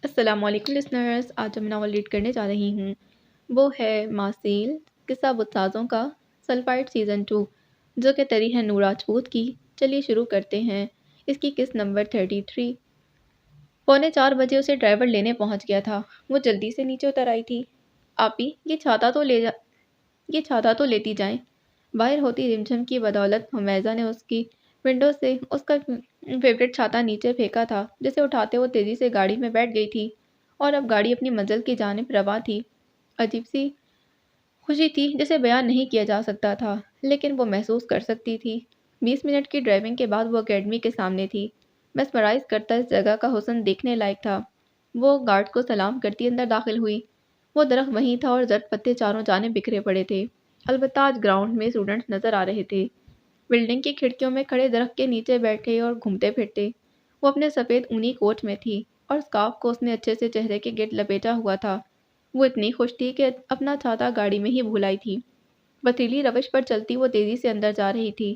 السلام علیکم لسنرز، آج جو میں ناول ریڈ کرنے جا رہی ہوں وہ ہے ماسیل قصہ بتسازوں کا سلفائڈ سیزن 2، جو کہ تری ہے نور راجپوت کی۔ چلیے شروع کرتے ہیں۔ اس کی قسط نمبر 33۔ 3:45 اسے ڈرائیور لینے پہنچ گیا تھا۔ وہ جلدی سے نیچے اتر آئی تھی۔ آپی یہ چھاتا تو لیتی جائیں۔ باہر ہوتی رمجھم کی بدولت حمیزہ نے اس کی ونڈو سے اس کا فیوریٹ چھاتا نیچے پھینکا تھا، جسے اٹھاتے وہ تیزی سے گاڑی میں بیٹھ گئی تھی اور اب گاڑی اپنی منزل کی جانب رواں تھی۔ عجیب سی خوشی تھی جسے بیان نہیں کیا جا سکتا تھا، لیکن وہ محسوس کر سکتی تھی۔ 20 منٹ کی ڈرائیونگ کے بعد وہ اکیڈمی کے سامنے تھی۔ میسمرائز کرتا اس جگہ کا حسن دیکھنے لائق تھا۔ وہ گارڈ کو سلام کرتی اندر داخل ہوئی۔ وہ درخت وہیں تھا اور زرد پتے چاروں جانب بکھرے پڑے تھے۔ البتہ آج گراؤنڈ میں اسٹوڈنٹس نظر آ رہے تھے، بلڈنگ کی کھڑکیوں میں کھڑے درخت کے نیچے بیٹھے اور گھومتے پھرتے۔ وہ اپنے سفید اونی کوٹ میں تھی اور اسکارف کو اس نے اچھے سے چہرے کے گرد لپیٹا ہوا تھا۔ وہ اتنی خوش تھی کہ اپنا چھاتا گاڑی میں ہی بھول آئی تھی۔ پتھریلی روش پر چلتی وہ تیزی سے اندر جا رہی تھی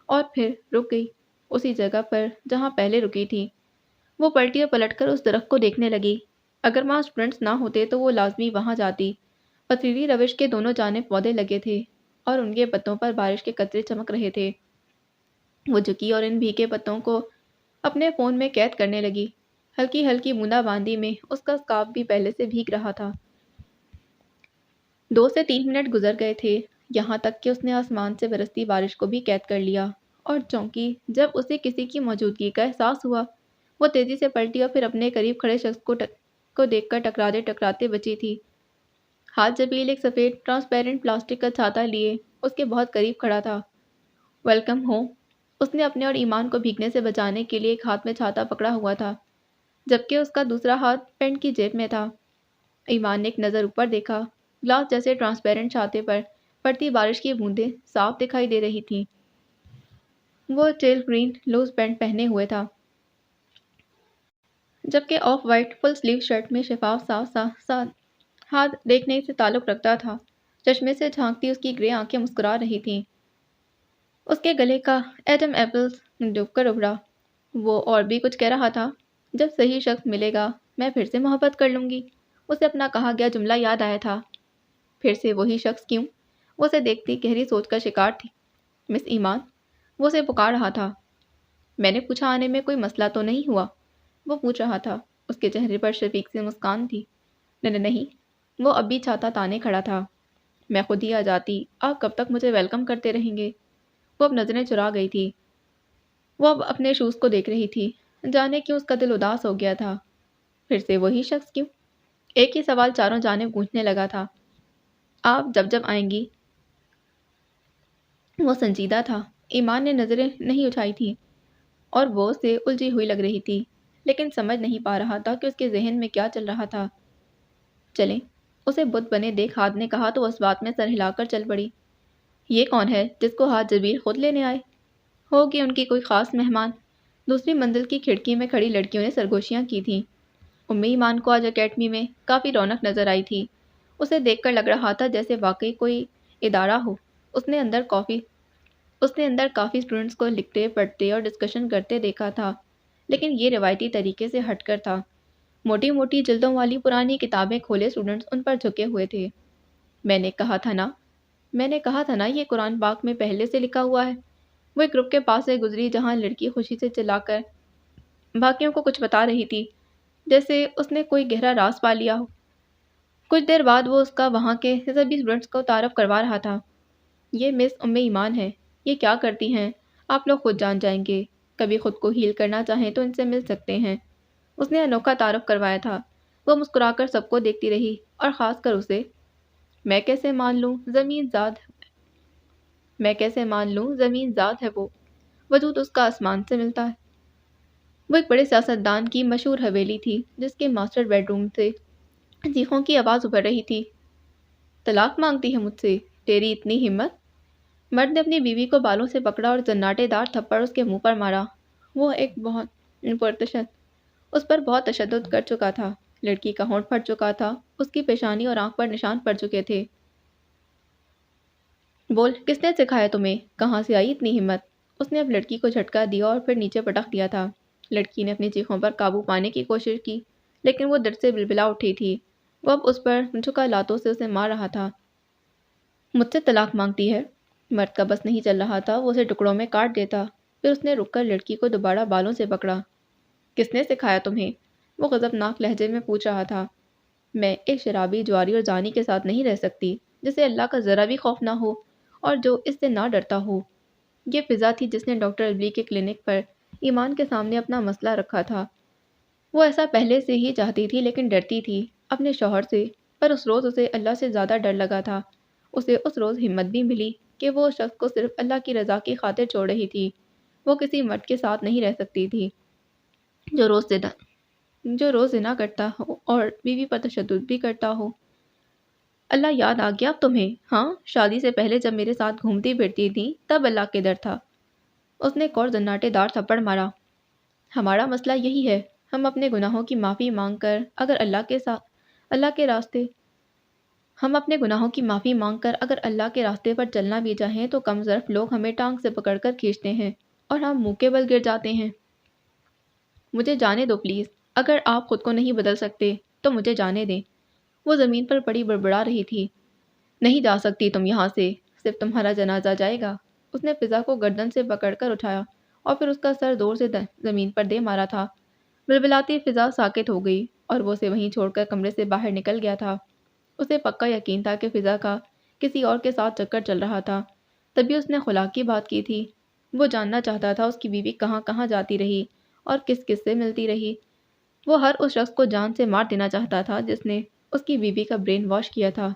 اور پھر رک گئی اسی جگہ پر جہاں پہلے رکی تھی۔ وہ پلٹی اور پلٹ کر اس درخت کو دیکھنے لگی۔ اگر وہاں اسٹوڈنٹس نہ ہوتے تو وہ لازمی وہاں جاتی۔ پتھریلی روش کے دونوں جانب پودے لگے تھے اور ان کے پتوں پر بارش کے قطرے چمک رہے تھے۔ وہ جھکی اور ان بھیگے پتوں کو اپنے فون میں قید کرنے لگی۔ ہلکی ہلکی بوندا باندی میں اس کا اسکارف بھی پہلے سے بھیگ رہا تھا۔ 2 سے 3 منٹ گزر گئے تھے، یہاں تک کہ اس نے آسمان سے برستی بارش کو بھی قید کر لیا اور چونکی جب اسے کسی کی موجودگی کا احساس ہوا۔ وہ تیزی سے پلٹی اور پھر اپنے قریب کھڑے شخص کو دیکھ کر ٹکراتے بچی تھی۔ ہاتھ جبیل ایک سفید ٹرانسپیرنٹ پلاسٹک کا چھاتا لیے اس کے بہت قریب کھڑا تھا۔ Welcome home. اس نے اپنے اور ایمان کو بھیگنے سے بچانے کے لیے ایک ہاتھ میں چھاتا پکڑا ہوا تھا، جبکہ اس کا دوسرا ہاتھ پینٹ کی جیب میں تھا۔ ایمان نے ایک نظر اوپر دیکھا۔ گلاس جیسے ٹرانسپیرنٹ چھاتے پر پڑتی بارش کی بوندیں صاف دکھائی دے رہی تھیں۔ وہ ٹیل گرین لوز پینٹ پہنے ہوئے تھا، جبکہ off white full sleeve shirt میں شفاف صاف ہاتھ دیکھنے سے تعلق رکھتا تھا۔ چشمے سے جھانکتی اس کی گرے آنکھیں مسکرا رہی تھیں۔ اس کے گلے کا ایٹم ایپلز ڈوب کر ابھرا۔ وہ اور بھی کچھ کہہ رہا تھا۔ جب صحیح شخص ملے گا میں پھر سے محبت کر لوں گی۔ اسے اپنا کہا گیا جملہ یاد آیا تھا۔ پھر سے وہی شخص کیوں؟ وہ اسے دیکھتی گہری سوچ کا شکار تھی۔ مس ایمان، وہ اسے پکار رہا تھا۔ میں نے پوچھا آنے میں کوئی مسئلہ تو نہیں ہوا؟ وہ پوچھ رہا تھا۔ اس کے چہرے پر شفیق سے مسکان تھی۔ نہیں، وہ اب بھی چھاتا تانے کھڑا تھا۔ میں خود ہی آ جاتی، آپ کب تک مجھے ویلکم کرتے رہیں گے؟ وہ اب نظریں چرا گئی تھی۔ وہ اب اپنے شوز کو دیکھ رہی تھی۔ جانے کیوں اس کا دل اداس ہو گیا تھا۔ پھر سے وہی شخص کیوں؟ ایک ہی سوال چاروں جانب گونجنے لگا تھا۔ آپ جب آئیں گی؟ وہ سنجیدہ تھا۔ ایمان نے نظریں نہیں اٹھائی تھیں اور وہ اسے الجھی ہوئی لگ رہی تھی، لیکن سمجھ نہیں پا رہا تھا کہ اس کے ذہن میں کیا چل رہا تھا۔ چلیں، اسے بت بنے دیکھ ہاتھ نے کہا تو اس بات میں سر ہلا کر چل پڑی۔ یہ کون ہے جس کو حاج جبیل خود لینے آئے؟ ہوگی ان کی کوئی خاص مہمان۔ دوسری منزل کی کھڑکی میں کھڑی لڑکیوں نے سرگوشیاں کی تھیں۔ ایمان کو آج اکیڈمی میں کافی رونق نظر آئی تھی۔ اسے دیکھ کر لگ رہا تھا جیسے واقعی کوئی ادارہ ہو۔ اس نے اندر کافی اسٹوڈنٹس کو لکھتے پڑھتے اور ڈسکشن کرتے دیکھا تھا، لیکن یہ روایتی طریقے سے ہٹ کر تھا۔ موٹی موٹی جلدوں والی پرانی کتابیں کھولے اسٹوڈنٹس ان پر جھکے ہوئے تھے۔ میں نے کہا تھا نا یہ قرآن پاک میں پہلے سے لکھا ہوا ہے۔ وہ ایک گروپ کے پاس سے گزری جہاں لڑکی خوشی سے چلا کر باقیوں کو کچھ بتا رہی تھی، جیسے اس نے کوئی گہرا راز پا لیا ہو۔ کچھ دیر بعد وہ اس کا وہاں کے سبھی اسٹوڈنٹس کو تعارف کروا رہا تھا۔ یہ مس ایمان ہے، یہ کیا کرتی ہیں آپ لوگ خود جان جائیں گے۔ کبھی خود کو ہیل کرنا چاہیں تو ان سے مل سکتے ہیں۔ اس نے انوکھا تعارف کروایا تھا۔ وہ مسکرا کر سب کو دیکھتی رہی اور خاص کر اسے۔ میں کیسے مان لوں زمین ذات ہے وہ، وجود اس کا آسمان سے ملتا ہے۔ وہ ایک بڑے سیاستدان کی مشہور حویلی تھی جس کے ماسٹر بیڈ روم سے چیخوں کی آواز ابھر رہی تھی۔ طلاق مانگتی ہے مجھ سے؟ تیری اتنی ہمت؟ مرد نے اپنی بیوی کو بالوں سے پکڑا اور زناٹے دار تھپڑ اس کے منہ پر مارا۔ وہ ایک اس پر بہت تشدد کر چکا تھا۔ لڑکی کا ہونٹ پھٹ چکا تھا، اس کی پیشانی اور آنکھ پر نشان پڑ چکے تھے۔ بول، کس نے سکھایا تمہیں؟ کہاں سے آئی اتنی ہمت؟ اس نے اب لڑکی کو جھٹکا دیا اور پھر نیچے پٹک دیا تھا۔ لڑکی نے اپنی چیخوں پر قابو پانے کی کوشش کی، لیکن وہ درد سے بلبلا اٹھی تھی۔ وہ اب اس پر جھکا لاتوں سے اسے مار رہا تھا۔ مجھ سے طلاق مانگتی ہے؟ مرد کا بس نہیں چل رہا تھا، وہ اسے ٹکڑوں میں کاٹ دیتا۔ پھر اس نے رک کر لڑکی کو دوبارہ بالوں سے پکڑا۔ کس نے سکھایا تمہیں؟ وہ غضبناک لہجے میں پوچھ رہا تھا۔ میں ایک شرابی، جواری اور زانی کے ساتھ نہیں رہ سکتی جسے اللہ کا ذرا بھی خوف نہ ہو اور جو اس سے نہ ڈرتا ہو۔ یہ فضا تھی جس نے ڈاکٹر ابلی کے کلینک پر ایمان کے سامنے اپنا مسئلہ رکھا تھا۔ وہ ایسا پہلے سے ہی چاہتی تھی، لیکن ڈرتی تھی اپنے شوہر سے، پر اس روز اسے اللہ سے زیادہ ڈر لگا تھا۔ اسے اس روز ہمت بھی ملی کہ وہ اس شخص کو صرف اللہ کی رضا کی خاطر چھوڑ رہی تھی۔ وہ کسی مرد کے ساتھ نہیں رہ سکتی تھی جو روز زنا کرتا ہو اور بیوی پر تشدد بھی کرتا ہو۔ اللہ یاد آ گیا اب تمہیں؟ ہاں، شادی سے پہلے جب میرے ساتھ گھومتی پھرتی تھی تب اللہ کے ڈر تھا۔ اس نے ایک اور زناٹے دار تھپڑ مارا۔ ہمارا مسئلہ یہی ہے، ہم اپنے گناہوں کی معافی مانگ کر اگر اللہ کے راستے پر چلنا بھی چاہیں تو کم ظرف لوگ ہمیں ٹانگ سے پکڑ کر کھینچتے ہیں اور ہم منہ کے بل گر جاتے ہیں۔ مجھے جانے دو پلیز، اگر آپ خود کو نہیں بدل سکتے تو مجھے جانے دیں۔ وہ زمین پر پڑی بڑبڑا رہی تھی۔ نہیں جا سکتی تم یہاں سے، صرف تمہارا جنازہ جائے گا۔ اس نے فضا کو گردن سے پکڑ کر اٹھایا اور پھر اس کا سر زور سے زمین پر دے مارا تھا۔ بلبلاتی فضا ساکت ہو گئی اور وہ اسے وہیں چھوڑ کر کمرے سے باہر نکل گیا تھا۔ اسے پکا یقین تھا کہ فضا کا کسی اور کے ساتھ چکر چل رہا تھا، تبھی اس نے خلا کی بات کی تھی۔ وہ جاننا چاہتا تھا اس کی بیوی کہاں کہاں جاتی رہی اور کس کس سے ملتی رہی۔ وہ ہر اس شخص کو جان سے مار دینا چاہتا تھا جس نے اس کی بیوی کا برین واش کیا تھا۔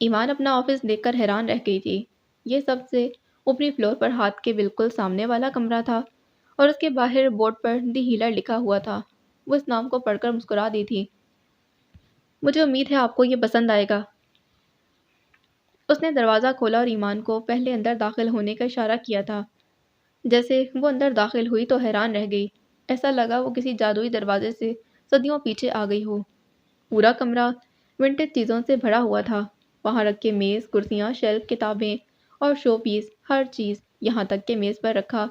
ایمان اپنا آفس دیکھ کر حیران رہ گئی تھی۔ یہ سب سے اوپری فلور پر ہاتھ کے بالکل سامنے والا کمرہ تھا اور اس کے باہر بورڈ پر دی ہیلر لکھا ہوا تھا۔ وہ اس نام کو پڑھ کر مسکرا دی تھی۔ مجھے امید ہے آپ کو یہ پسند آئے گا۔ اس نے دروازہ کھولا اور ایمان کو پہلے اندر داخل ہونے کا اشارہ کیا تھا۔ جیسے وہ اندر داخل ہوئی تو حیران رہ گئی۔ ایسا لگا وہ کسی جادوئی دروازے سے صدیوں پیچھے آ گئی ہو۔ پورا کمرہ ونٹیج چیزوں سے بھرا ہوا تھا۔ وہاں رکھے میز، کرسیاں، شیلف، کتابیں اور شو پیس، ہر چیز، یہاں تک کہ میز پر رکھا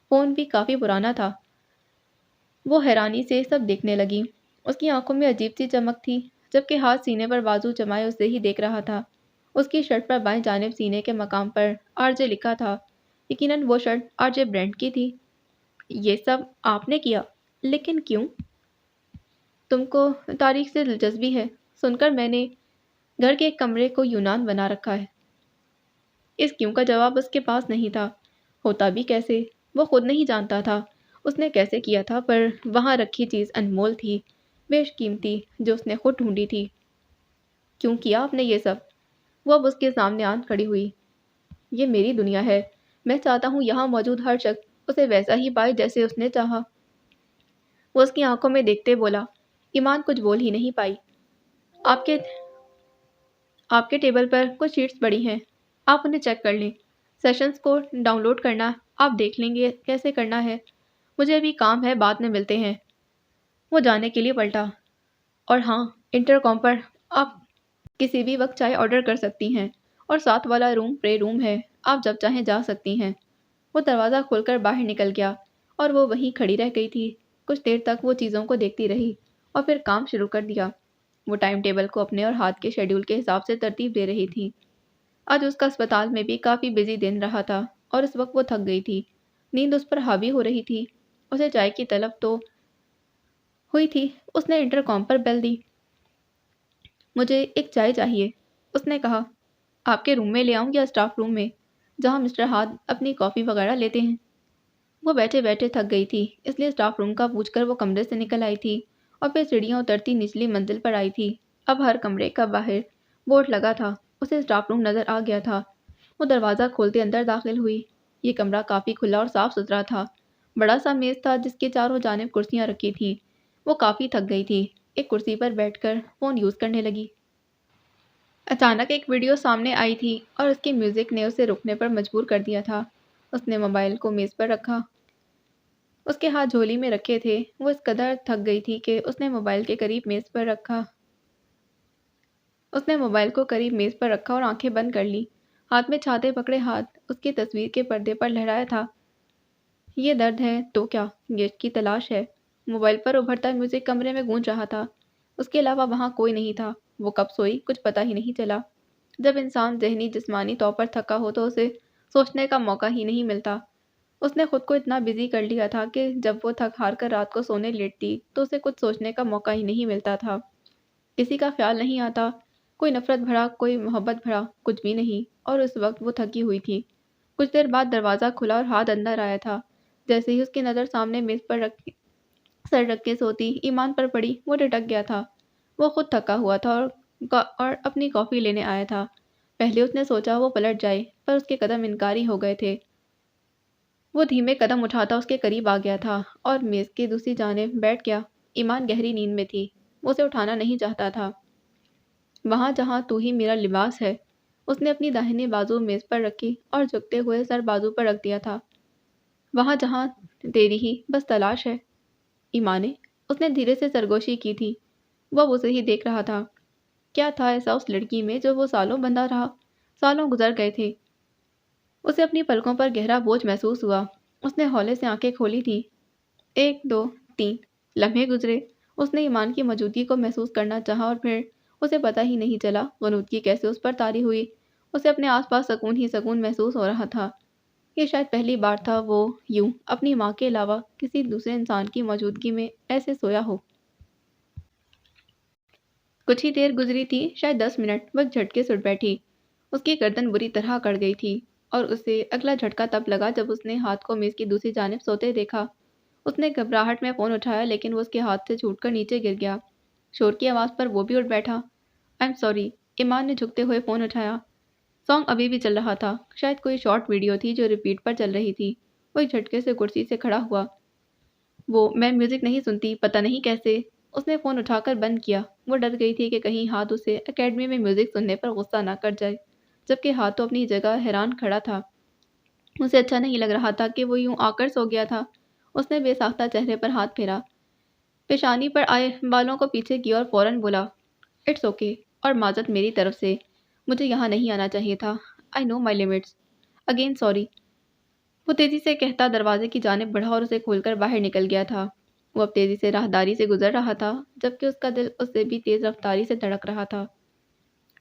فون بھی کافی پرانا تھا۔ وہ حیرانی سے سب دیکھنے لگی۔ اس کی آنکھوں میں عجیب سی چمک تھی، جبکہ ہاتھ سینے پر بازو جمائے اسے ہی دیکھ رہا تھا۔ اس کی شرٹ پر بائیں جانب سینے کے مقام پر آر جے لکھا تھا۔ یقیناً وہ شرٹ آر جے برانڈ کی تھی۔ یہ سب آپ نے کیا؟ لیکن کیوں؟ تم کو تاریخ سے دلچسپی ہے، سن کر میں نے گھر کے ایک کمرے کو یونان بنا رکھا ہے۔ اس کیوں کا جواب اس کے پاس نہیں تھا۔ ہوتا بھی کیسے؟ وہ خود نہیں جانتا تھا اس نے کیسے کیا تھا، پر وہاں رکھی چیز انمول تھی، بیش قیمتی، جو اس نے خود ڈھونڈی تھی۔ کیوں کیا آپ نے یہ سب؟ وہ اب اس کے سامنے آن کھڑی ہوئی۔ یہ میری دنیا ہے، میں چاہتا ہوں یہاں موجود ہر شخص اسے ویسا ہی پائے جیسے اس نے چاہا۔ وہ اس کی آنکھوں میں دیکھتے بولا۔ ایمان کچھ بول ہی نہیں پائی۔ آپ کے ٹیبل پر کچھ شیٹس پڑی ہیں، آپ انہیں چیک کر لیں۔ سیشنز کو ڈاؤن لوڈ کرنا آپ دیکھ لیں گے کیسے کرنا ہے۔ مجھے ابھی کام ہے، بعد میں ملتے ہیں۔ وہ جانے کے لیے پلٹا۔ اور ہاں، انٹرکام پر آپ کسی بھی وقت چائے آرڈر کر سکتی ہیں اور ساتھ والا روم پرے روم ہے، آپ جب چاہیں جا سکتی ہیں۔ وہ دروازہ کھول کر باہر نکل گیا اور وہ وہیں کھڑی رہ گئی تھی۔ کچھ دیر تک وہ چیزوں کو دیکھتی رہی اور پھر کام شروع کر دیا۔ وہ ٹائم ٹیبل کو اپنے اور ہاتھ کے شیڈول کے حساب سے ترتیب دے رہی تھی۔ آج اس کا اسپتال میں بھی کافی بزی دن رہا تھا اور اس وقت وہ تھک گئی تھی۔ نیند اس پر حاوی ہو رہی تھی۔ اسے چائے کی طلب تو ہوئی تھی۔ اس نے انٹرکام پر بیل دی۔ مجھے ایک چائے چاہیے، اس نے کہا۔ آپ کے روم میں لے آؤں یا اسٹاف روم میں، جہاں مسٹر ہاتھ اپنی کافی وغیرہ لیتے ہیں؟ وہ بیٹھے بیٹھے تھک گئی تھی، اس لیے اسٹاف روم کا پوچھ کر وہ کمرے سے نکل آئی تھی اور پھر سیڑھیاں اترتی نچلی منزل پر آئی تھی۔ اب ہر کمرے کا باہر بورڈ لگا تھا، اسے اسٹاف روم نظر آ گیا تھا۔ وہ دروازہ کھولتے اندر داخل ہوئی۔ یہ کمرہ کافی کھلا اور صاف ستھرا تھا۔ بڑا سا میز تھا جس کے چاروں جانب کرسیاں رکھی تھیں۔ وہ کافی تھک گئی تھی، ایک کرسی پر بیٹھ کر فون یوز کرنے لگی۔ اچانک ایک ویڈیو سامنے آئی تھی اور اس کے میوزک نے اسے رکنے پر مجبور کر دیا تھا۔ اس نے موبائل کو میز پر رکھا۔ اس کے ہاتھ جھولی میں رکھے تھے۔ وہ اس قدر تھک گئی تھی کہ اس نے موبائل کو قریب میز پر رکھا اور آنکھیں بند کر لی۔ ہاتھ میں چھاتے پکڑے ہاتھ اس کی تصویر کے پردے پر لہرایا تھا۔ یہ درد ہے تو کیا، یہ عشق کی تلاش ہے۔ मोबाइल पर उभरता म्यूजिक कमरे में गूंज रहा था। उसके अलावा वहाँ कोई नहीं था। वो कब सोई कुछ पता ही नहीं चला। जब इंसान ज़हनी जिस्मानी तौर पर थका हो तो उसे सोचने का मौका ही नहीं मिलता। उसने खुद को इतना बिजी कर लिया था कि जब वो थक हार कर रात को सोने लेटती तो उसे कुछ सोचने का मौका ही नहीं मिलता था। किसी का ख्याल नहीं आता, कोई नफरत भरा, कोई मोहब्बत भरा, कुछ भी नहीं। और उस वक्त वो थकी हुई थी। कुछ देर बाद दरवाज़ा खुला और हाथ अंदर आया था। जैसे ही उसकी नज़र सामने मेज़ पर रखी सर रख के सोती ईमान पर पड़ी, वो ठिठक गया था। वो खुद थका हुआ था और अपनी कॉफ़ी लेने आया था। पहले उसने सोचा वो पलट जाए, पर उसके कदम इनकारी हो गए थे। वो धीमे कदम उठाता उसके करीब आ गया था और मेज़ की दूसरी जानिब बैठ गया। ईमान गहरी नींद में थी। वो उसे उठाना नहीं चाहता था। वहाँ जहाँ तू ही मेरा लिबास है। उसने अपनी दाहिनी बाजू मेज़ पर रखी और झुकते हुए सर बाजू पर रख दिया था। वहाँ जहाँ तेरी ही बस तलाश है ईमाने। उसने धीरे से सरगोशी की थी। वो अब उसे ही देख रहा था। क्या था ऐसा उस लड़की में जो वो सालों बंधा रहा। सालों गुजर गए थे। उसे अपनी पलकों पर गहरा बोझ महसूस हुआ। उसने हौले से आंखें खोली थी। 1 2 3 लम्हे गुजरे। उसने ईमान की मौजूदगी को महसूस करना चाहा और फिर उसे पता ही नहीं चला ग़ुनूदगी कैसे उस पर तारी हुई। उसे अपने आसपास सकून ही सकून महसूस हो रहा था। ये शायद पहली बार था वो यूं अपनी माँ के अलावा किसी दूसरे इंसान की मौजूदगी में ऐसे सोया हो। कुछ ही देर गुजरी थी, शायद 10 मिनट। वह झटके से उठ बैठी। उसकी गर्दन बुरी तरह अकड़ गई थी और उसे अगला झटका तब लगा जब उसने हाथ को मेज़ की दूसरी जानिब सोते देखा। उसने घबराहट में फ़ोन उठाया लेकिन वो उसके हाथ से छूटकर नीचे गिर गया। शोर की आवाज़ पर वो भी उठ बैठा। I am sorry. ईमान ने झुकते हुए फ़ोन उठाया। सॉन्ग अभी भी चल रहा था। शायद कोई शॉर्ट वीडियो थी जो रिपीट पर चल रही थी। वो एक झटके से कुर्सी से खड़ा हुआ। मैं म्यूज़िक नहीं सुनती, पता नहीं कैसे। उसने फ़ोन उठाकर बंद किया। वो डर गई थी कि कहीं हाथ उसे अकेडमी में म्यूज़िक सुनने पर गुस्सा ना कर जाए, जबकि हाथ तो अपनी जगह हैरान खड़ा था। उसे अच्छा नहीं लग रहा था कि वो यूं आकर सो गया था। उसने बेसाख्ता चेहरे पर हाथ फेरा, पेशानी पर आए बालों को पीछे किया और फौरन बोला, इट्स ओके। और माजरत मेरी तरफ से। मुझे यहाँ नहीं आना चाहिए था। I know my limits. Again sorry. वो तेज़ी से कहता दरवाजे की जानिब बढ़ा और उसे खोलकर बाहर निकल गया था। वो अब तेज़ी से राहदारी से गुजर रहा था, जबकि उसका दिल उससे भी तेज़ रफ्तारी से धड़क रहा था।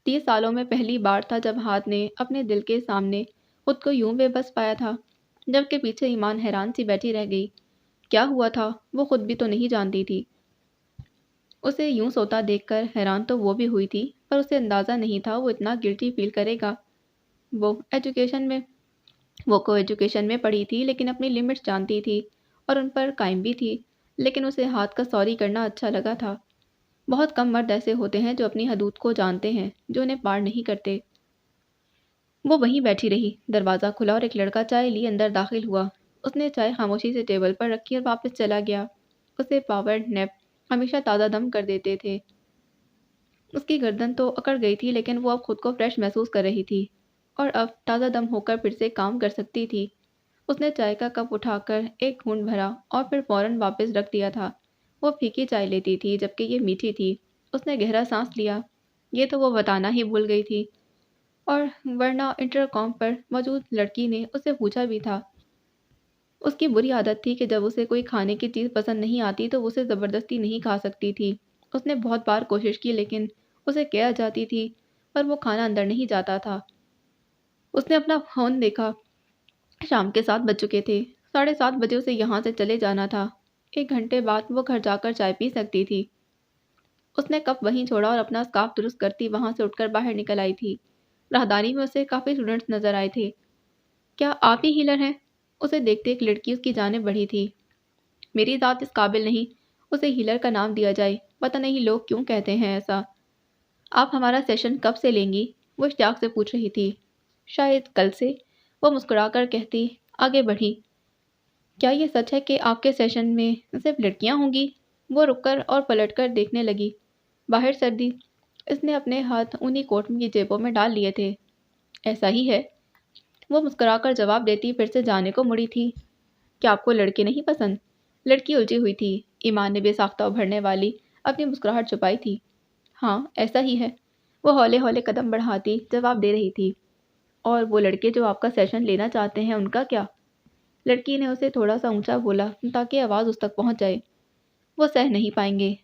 30 सालों में पहली बार था जब हाथ ने अपने दिल के सामने खुद को यूं बेबस पाया था, जबकि पीछे ईमान हैरान सी बैठी रह गई। क्या हुआ था वो खुद भी तो नहीं जानती थी। उसे यूं सोता देखकर हैरान तो वो भी हुई थी, पर उसे अंदाज़ा नहीं था वो इतना गिल्टी फील करेगा। वो एजुकेशन में वो को एजुकेशन में पढ़ी थी लेकिन अपनी लिमिट्स जानती थी और उन पर कायम भी थी। लेकिन उसे हाथ का सॉरी करना अच्छा लगा था। बहुत कम मर्द ऐसे होते हैं जो अपनी हदूद को जानते हैं, जो उन्हें पार नहीं करते। वो वहीं बैठी रही। दरवाज़ा खुला और एक लड़का चाय लिए अंदर दाखिल हुआ। उसने चाय खामोशी से टेबल पर रखी और वापस चला गया। उसे पावर नैप हमेशा ताज़ा दम कर देते थे। उसकी गर्दन तो अकड़ गई थी लेकिन वो अब खुद को फ्रेश महसूस कर रही थी और अब ताज़ा दम होकर फिर से काम कर सकती थी। उसने चाय का कप उठाकर एक घूंट भरा और फिर फ़ौरन वापस रख दिया था। वो फीकी चाय लेती थी जबकि ये मीठी थी। उसने गहरा सांस लिया। ये तो वो बताना ही भूल गई थी। और वरना इंटरकॉम पर मौजूद लड़की ने उससे पूछा भी था। उसकी बुरी आदत थी कि जब उसे कोई खाने की चीज़ पसंद नहीं आती तो वो उसे ज़बरदस्ती नहीं खा सकती थी। उसने बहुत बार कोशिश की लेकिन उसे कह जाती थी, पर वो खाना अंदर नहीं जाता था। उसने अपना फ़ोन देखा। शाम के 7 बज चुके थे। 7:30 बजे उसे यहाँ से चले जाना था। 1 घंटे बाद वो घर जाकर चाय पी सकती थी। उसने कप वहीं छोड़ा और अपना स्कार्फ दुरुस्त करती वहाँ से उठकर बाहर निकल आई थी। राहदारी में उसे काफ़ी स्टूडेंट्स नज़र आए थे। क्या आप ही हीलर हैं? उसे देखते एक लड़की उसकी जानिब बढ़ी थी। मेरी ज़ात इस काबिल नहीं उसे हीलर का नाम दिया जाए। पता नहीं लोग क्यों कहते हैं ऐसा। आप हमारा सेशन कब से लेंगी? वो इश्तियाक से पूछ रही थी। शायद कल से, वो मुस्कुराकर कहती। आगे बढ़ी। क्या ये सच है कि आपके सेशन में सिर्फ लड़कियां होंगी? वो रुककर और पलटकर देखने लगी। बाहर सर्दी। इसने अपने हाथ उन्हीं कोट की जेबों में डाल लिए थे। ऐसा ही है। वो मुस्कुराकर जवाब देती फिर से जाने को मुड़ी थी। क्या आपको लड़के नहीं पसंद? लड़की उलझी हुई थी। ईमान ने बेसाख्ता उभरने वाली अपनी मुस्कुराहट छुपाई थी। हाँ ऐसा ही है। वो हौले हौले कदम बढ़ाती जवाब दे रही थी। और वो लड़के जो आपका सेशन लेना चाहते हैं उनका क्या? लड़की ने उसे थोड़ा सा ऊंचा बोला ताकि आवाज़ उस तक पहुंच जाए। وہ سہ نہیں پائیں گے۔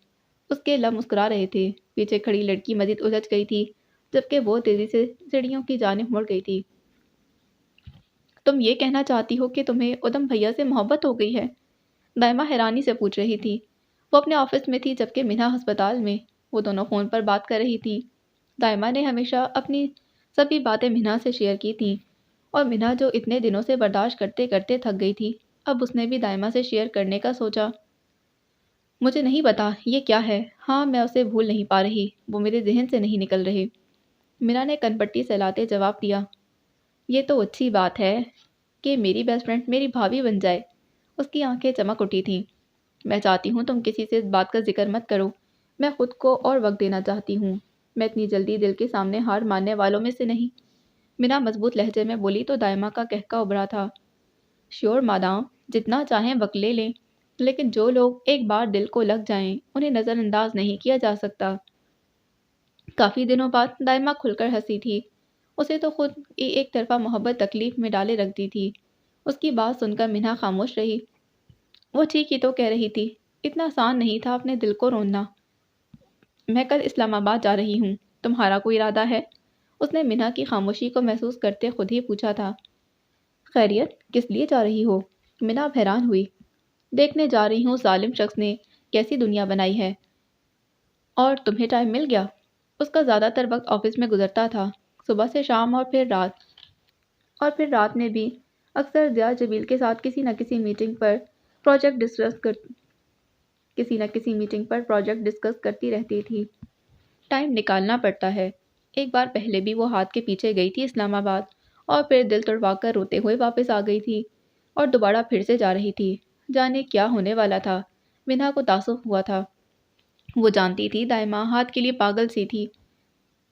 اس کے لب مسکرا رہے تھے۔ پیچھے کھڑی لڑکی مزید الجھ گئی تھی، جبکہ وہ تیزی سے سیڑھیوں کی جانب مڑ گئی تھی۔ تم یہ کہنا چاہتی ہو کہ تمہیں ادم بھیا سے محبت ہو گئی ہے؟ دائمہ حیرانی سے پوچھ رہی تھی۔ وہ اپنے آفس میں تھی جبکہ منہا ہسپتال میں۔ وہ دونوں فون پر بات کر رہی تھی۔ دائمہ نے ہمیشہ اپنی سبھی باتیں منہا سے شیئر کی تھیں، اور منہا جو اتنے دنوں سے برداشت کرتے کرتے تھک گئی تھی، اب اس نے بھی دائمہ سے شیئر کرنے کا سوچا۔ مجھے نہیں پتا یہ کیا ہے۔ ہاں، میں اسے بھول نہیں پا رہی، وہ میرے ذہن سے نہیں نکل رہے۔ منہا نے کن پٹی سہلاتے جواب دیا۔ یہ تو اچھی بات ہے کہ میری بیسٹ فرینڈ میری بھابھی بن جائے۔ اس کی آنکھیں چمک اٹھی تھیں۔ میں چاہتی ہوں تم کسی سے اس بات کا ذکر مت کرو۔ میں خود کو اور وقت دینا چاہتی ہوں۔ میں اتنی جلدی دل کے سامنے ہار ماننے والوں میں سے نہیں۔ منہا مضبوط لہجے میں بولی تو دائمہ کا قہقہ ابھرا تھا۔ شیور مادام، جتنا چاہیں وقت لے لیں، لیکن جو لوگ ایک بار دل کو لگ جائیں انہیں نظر انداز نہیں کیا جا سکتا۔ کافی دنوں بعد دائمہ کھل کر ہنسی تھی۔ اسے تو خود ایک طرفہ محبت تکلیف میں ڈالے رکھتی تھی۔ اس کی بات سن کر منہا خاموش رہی۔ وہ ٹھیک ہی تو کہہ رہی تھی، اتنا آسان نہیں تھا اپنے دل کو رونا۔ میں کل اسلام آباد جا رہی ہوں، تمہارا کوئی ارادہ ہے؟ اس نے منہا کی خاموشی کو محسوس کرتے خود ہی پوچھا تھا۔ خیریت، کس لیے جا رہی ہو؟ منہا حیران ہوئی۔ دیکھنے جا رہی ہوں ظالم شخص نے کیسی دنیا بنائی ہے۔ اور تمہیں ٹائم مل گیا؟ اس کا زیادہ تر وقت آفس میں گزرتا تھا، صبح سے شام اور پھر رات میں بھی اکثر ضیاء جمیل کے ساتھ کسی نہ کسی میٹنگ پر پروجیکٹ ڈسکس کرتی رہتی تھی۔ ٹائم نکالنا پڑتا ہے۔ ایک بار پہلے بھی وہ ہاتھ کے پیچھے گئی تھی اسلام آباد، اور پھر دل توڑوا کر روتے ہوئے واپس آ گئی تھی، اور دوبارہ پھر سے جا رہی تھی۔ جانے کیا ہونے والا تھا؟ منہا کو تعصب ہوا تھا۔ وہ جانتی تھی دائمہ ہاتھ کے لیے پاگل سی تھی۔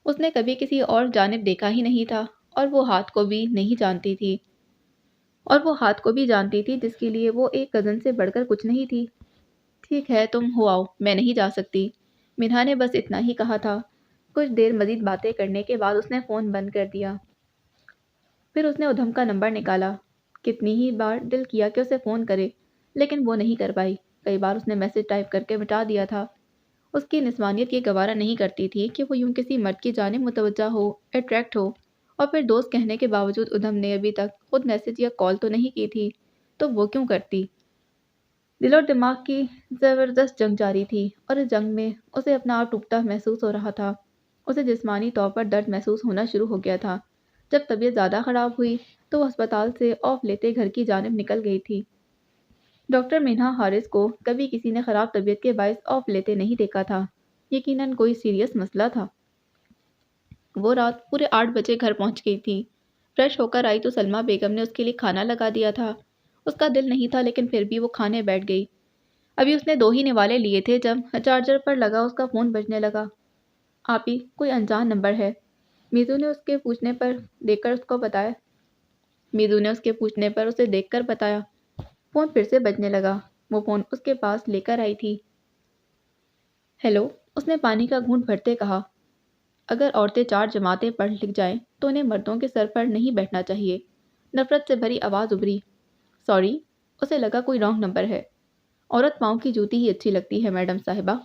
اس نے کبھی کسی اور جانب دیکھا ہی نہیں تھا، اور وہ ہاتھ کو بھی جانتی تھی جس کے لیے وہ ایک کزن سے بڑھ کر کچھ نہیں تھی۔ ٹھیک ہے، تم ہو آؤ، میں نہیں جا سکتی۔ منہا نے بس اتنا ہی کہا تھا۔ کچھ دیر مزید باتیں کرنے کے بعد اس نے فون بند کر دیا۔ پھر اس نے ادھم کا نمبر نکالا۔ کتنی ہی بار دل کیا کہ اسے فون کرے، لیکن وہ نہیں کر پائی۔ کئی بار اس نے میسج ٹائپ کر کے مٹا دیا تھا۔ اس کی نسوانیت یہ گوارا نہیں کرتی تھی کہ وہ یوں کسی مرد کی جانب متوجہ ہو، اٹریکٹ ہو، اور پھر دوست کہنے کے باوجود ادھم نے ابھی تک خود میسج یا کال تو نہیں کی تھی، تو وہ کیوں کرتی؟ دل اور دماغ کی زبردست جنگ جاری تھی، اور اس جنگ میں اسے اپنا آپ ٹوٹتا محسوس ہو رہا تھا۔ اسے جسمانی طور پر درد محسوس ہونا شروع ہو گیا تھا۔ جب طبیعت زیادہ خراب ہوئی تو وہ ہسپتال سے آف لیتے گھر کی جانب نکل گئی تھی۔ ڈاکٹر منہا حارث کو کبھی کسی نے خراب طبیعت کے باعث آف لیتے نہیں دیکھا تھا۔ یقیناً کوئی سیریس مسئلہ تھا۔ وہ رات پورے 8 بجے گھر پہنچ گئی تھی۔ فریش ہو کر آئی تو سلمیٰ بیگم نے اس کے لیے کھانا لگا دیا تھا۔ اس کا دل نہیں تھا لیکن پھر بھی وہ کھانے بیٹھ گئی۔ ابھی اس نے 2 ہی نوالے لیے تھے جب چارجر پر لگا اس کا فون بجنے لگا۔ آپی، کوئی انجان نمبر ہے، میزو نے اس کے پوچھنے پر اسے دیکھ کر بتایا۔ فون پھر سے بجنے لگا۔ وہ فون اس کے پاس لے کر آئی تھی۔ ہیلو، اس نے پانی کا گھونٹ بھرتے کہا۔ اگر عورتیں 4 جماعتیں پڑھ لکھ جائیں تو انہیں مردوں کے سر پر نہیں بیٹھنا چاہیے۔ نفرت سے بھری آواز ابھری۔ سوری، اسے لگا کوئی رانگ نمبر ہے۔ عورت پاؤں کی جوتی ہی اچھی لگتی ہے میڈم صاحبہ۔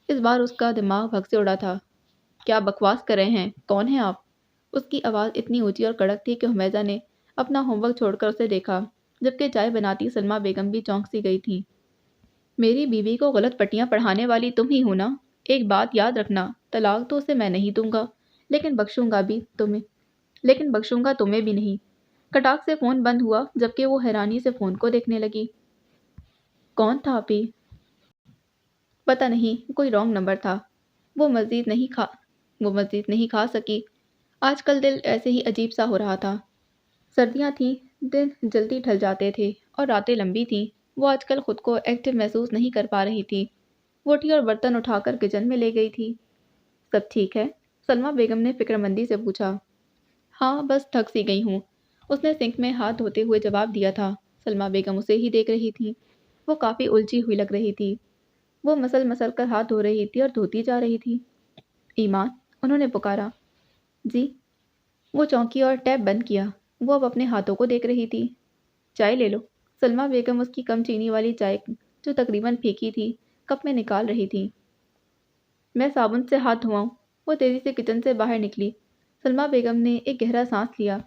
اس بار اس کا دماغ بھگ سے اڑا تھا۔ کیا بکواس کر رہے ہیں؟ کون ہیں آپ؟ اس کی آواز اتنی اونچی اور کڑک تھی کہ حمیزہ نے اپنا ہوم ورک چھوڑ کر اسے دیکھا، جبکہ چائے بناتی سلمیٰ بیگم بھی چونک سی گئی تھیں۔ میری بیوی کو غلط پٹیاں پڑھانے والی تم ہی ہو نا؟ ایک بات یاد رکھنا، طلاق تو اسے میں نہیں دوں گا، لیکن بخشوں گا تمہیں بھی نہیں۔ کٹاخ سے فون بند ہوا جبکہ وہ حیرانی سے فون کو دیکھنے لگی۔ کون تھا آپی؟ پتہ نہیں، کوئی رانگ نمبر تھا۔ وہ مزید نہیں کھا سکی۔ آج کل دل ایسے ہی عجیب سا ہو رہا تھا۔ سردیاں تھیں، دن جلدی ڈھل جاتے تھے اور راتیں لمبی تھیں۔ وہ آج کل خود کو ایکٹیو محسوس نہیں کر پا رہی تھی۔ وہ اٹھی اور برتن اٹھا کر کچن میں لے گئی تھی۔ سب ٹھیک ہے؟ سلمیٰ بیگم نے فکرمندی سے پوچھا۔ ہاں، بس تھک سی گئی ہوں، اس نے سنک میں ہاتھ دھوتے ہوئے جواب دیا تھا۔ سلمیٰ بیگم اسے ہی دیکھ رہی تھیں۔ وہ کافی الجھی ہوئی لگ رہی تھی۔ وہ مسل کر ہاتھ دھو رہی تھی اور دھوتی جا رہی تھی۔ ایمان، انہوں نے پکارا۔ جی؟ وہ چونکی اور ٹیپ بند کیا۔ وہ اب اپنے ہاتھوں کو دیکھ رہی تھی۔ چائے لے لو۔ سلمیٰ بیگم اس کی کم چینی والی چائے جو تقریباً پھیکی تھی कप में निकाल रही थी। मैं साबुन से हाथ धोआऊं? वो तेजी से किचन से बाहर निकली। सलमा बेगम ने एक गहरा सांस लिया।